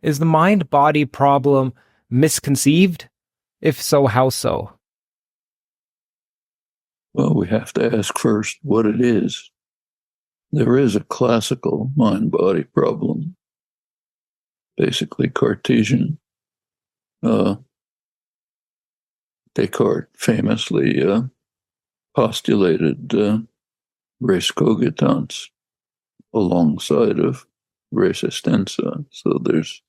Is the mind-body problem misconceived? If so, how so? Well, we have to ask first what it is. There is a classical mind-body problem, basically Cartesian. Descartes famously postulated res cogitans alongside of res extensa. So there's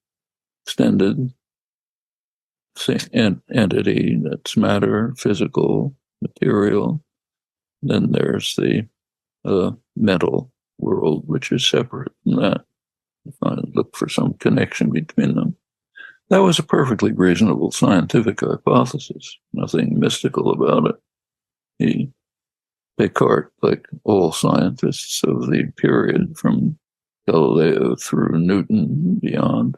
extended entity that's matter, physical, material. Then there's the mental world, which is separate from that. If I look for some connection between them. That was a perfectly reasonable scientific hypothesis. Nothing mystical about it. Descartes, like all scientists of the period from Galileo through Newton and beyond,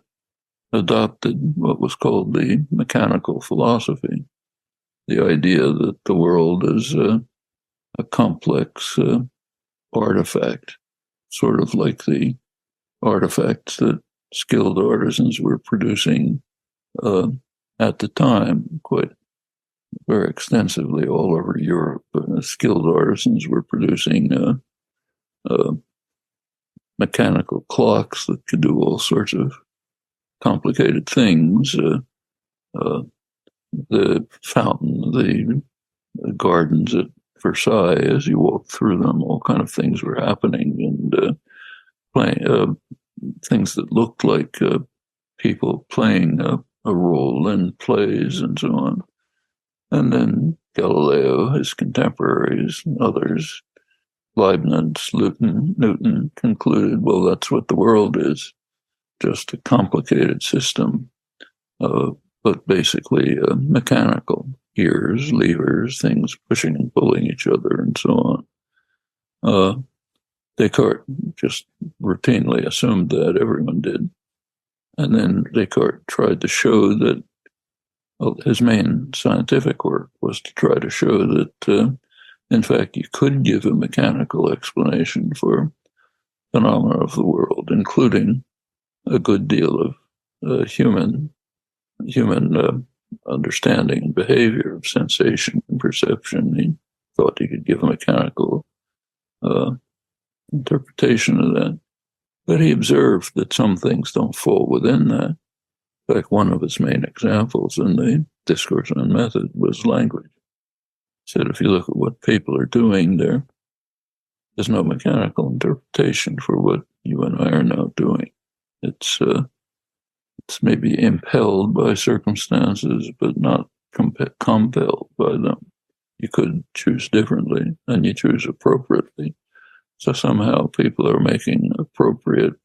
adopted what was called the mechanical philosophy, the idea that the world is a complex artifact, sort of like the artifacts that skilled artisans were producing at the time, quite very extensively all over Europe. Skilled artisans were producing mechanical clocks that could do all sorts of complicated things. The fountain, the gardens at Versailles, as you walk through them, all kind of things were happening, and playing things that looked like people playing a role in plays and so on. And then Galileo, his contemporaries, and others, Leibniz, Newton concluded, well, that's what the world is, just a complicated system, but basically mechanical, gears, levers, things pushing and pulling each other and so on. Descartes just routinely assumed that, everyone did. And then Descartes tried to show that, well, his main scientific work was to try to show that, in fact, you could give a mechanical explanation for phenomena of the world, including a good deal of human understanding and behavior of sensation and perception. He thought he could give a mechanical interpretation of that. But he observed that some things don't fall within that. In fact, one of his main examples in the Discourse on Method was language. He said, if you look at what people are doing there, there's no mechanical interpretation for what you and I are now doing. It's maybe impelled by circumstances, but not compelled by them. You could choose differently, and you choose appropriately. So somehow people are making appropriate,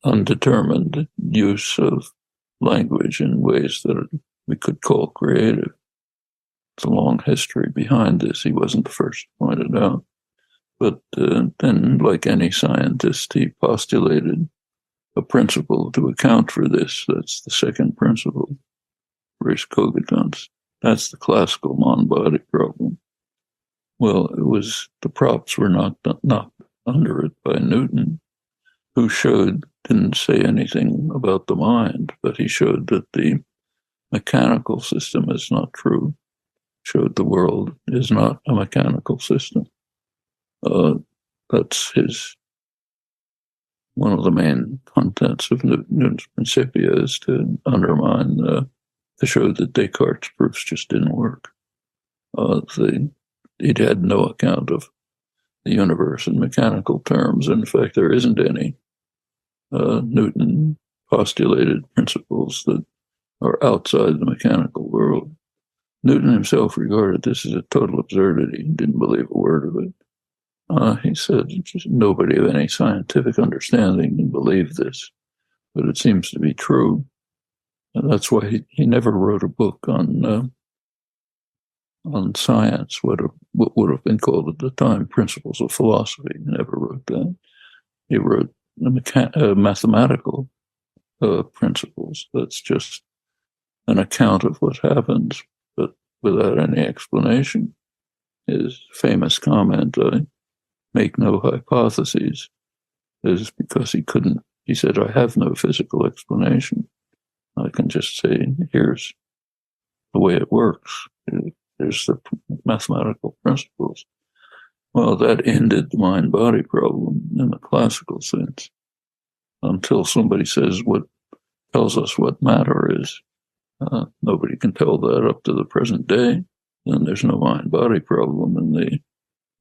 undetermined use of language in ways that we could call creative. It's a long history behind this. He wasn't the first to point it out. But then, like any scientist, he postulated a principle to account for this. That's the second principle, res cogitans. That's the classical mind-body problem. Well, it was the props were knocked under it by Newton, who didn't say anything about the mind, but he showed that the mechanical system is not true, showed the world is not a mechanical system. That's one of the main contents of Newton's Principia, is to undermine, to show that Descartes' proofs just didn't work. He'd had no account of the universe in mechanical terms. In fact, there isn't any. Newton postulated principles that are outside the mechanical world. Newton himself regarded this as a total absurdity. He didn't believe a word of it. He said nobody of any scientific understanding can believe this, but it seems to be true. And that's why he never wrote a book on science, what would have been called at the time principles of philosophy. He never wrote that. He wrote mathematical principles. That's just an account of what happens, but without any explanation. His famous comment, I make no hypotheses, is because he couldn't he said, I have no physical explanation. I can just say, here's the way it works. There's the mathematical principles. Well, that ended the mind-body problem in the classical sense. Until somebody says what tells us what matter is, nobody can tell that up to the present day. Then there's no mind-body problem in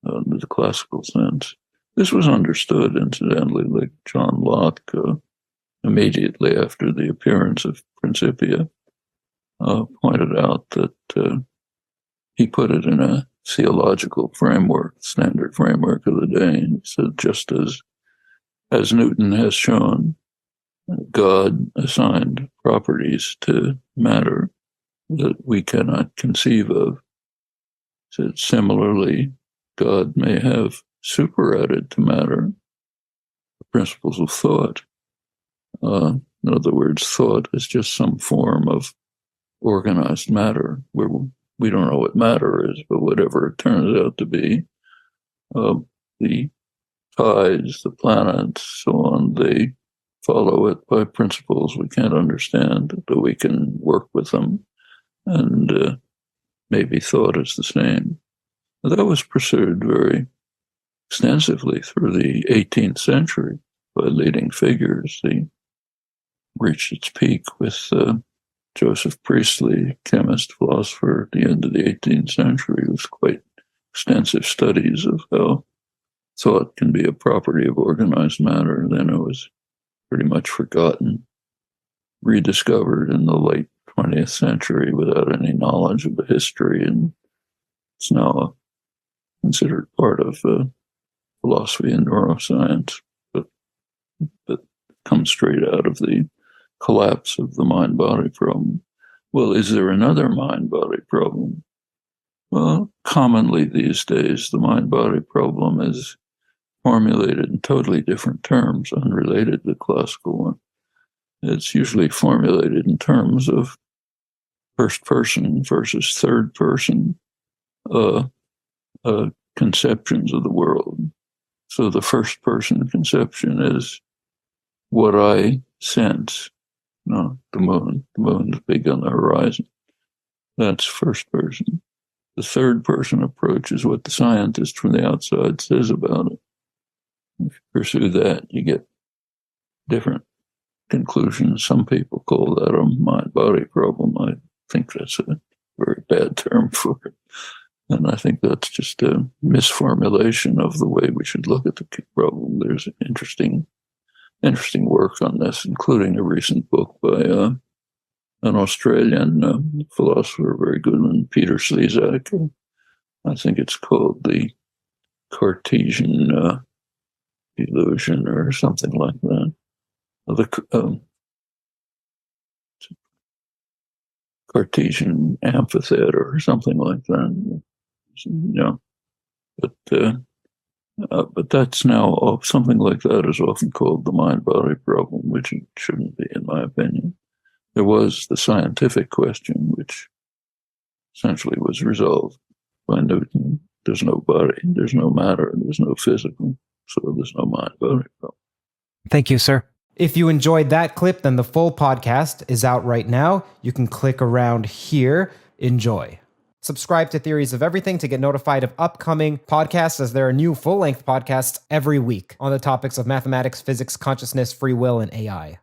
the classical sense. This was understood, incidentally, like John Locke, immediately after the appearance of Principia, pointed out that he put it in a theological framework, standard framework of the day. And he said, just as Newton has shown, God assigned properties to matter that we cannot conceive of. He said, similarly, God may have superadded to matter the principles of thought. In other words, thought is just some form of organized matter where we don't know what matter is, but whatever it turns out to be, the tides, the planets, so on, they follow it by principles we can't understand, but we can work with them. And maybe thought is the same. That was pursued very extensively through the 18th century by leading figures. They reached its peak with Joseph Priestley, chemist, philosopher, at the end of the 18th century, with quite extensive studies of how thought can be a property of organized matter. Then it was pretty much forgotten, rediscovered in the late 20th century without any knowledge of the history, and it's now considered part of philosophy and neuroscience, but comes straight out of the collapse of the mind-body problem. Well, is there another mind-body problem? Well, commonly these days, the mind-body problem is formulated in totally different terms, unrelated to the classical one. It's usually formulated in terms of first person versus third person conceptions of the world. So the first person conception is what I sense. No, the moon. The moon's big on the horizon. That's first person. The third person approach is what the scientist from the outside says about it. If you pursue that, you get different conclusions. Some people call that a mind-body problem. I think that's a very bad term for it. And I think that's just a misformulation of the way we should look at the problem. There's interesting work on this, including a recent book by an Australian philosopher, very good one, Peter Slezak. I think it's called the Cartesian illusion or something like that. The Cartesian amphitheater or something like that. But that's now something like that is often called the mind-body problem, which it shouldn't be, in my opinion. There was the scientific question, which essentially was resolved by Newton. There's no body, there's no matter, there's no physical, so there's no mind-body problem. Thank you, sir. If you enjoyed that clip, then the full podcast is out right now. You can click around here. Enjoy. Subscribe to Theories of Everything to get notified of upcoming podcasts, as there are new full-length podcasts every week on the topics of mathematics, physics, consciousness, free will, and AI.